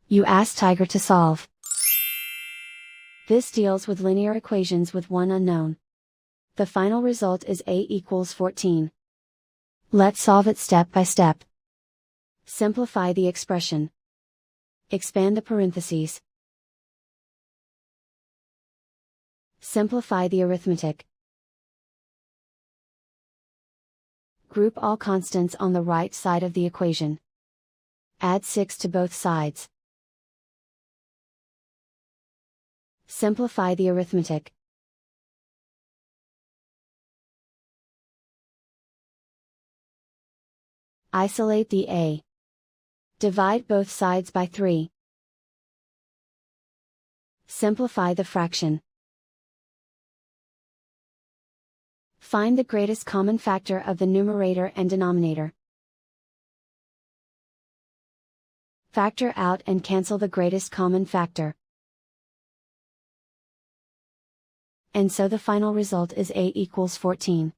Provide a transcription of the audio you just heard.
You ask Tiger to solve. This deals with linear equations with one unknown. The final result is a equals 14. Let's solve it step by step. Simplify the expression. Expand the parentheses. Simplify the arithmetic. Group all constants on the right side of the equation. Add 6 to both sides. Simplify the arithmetic. Isolate the a. Divide both sides by 3. Simplify the fraction. Find the greatest common factor of the numerator and denominator. Factor out and cancel the greatest common factor. And so the final result is a equals 14.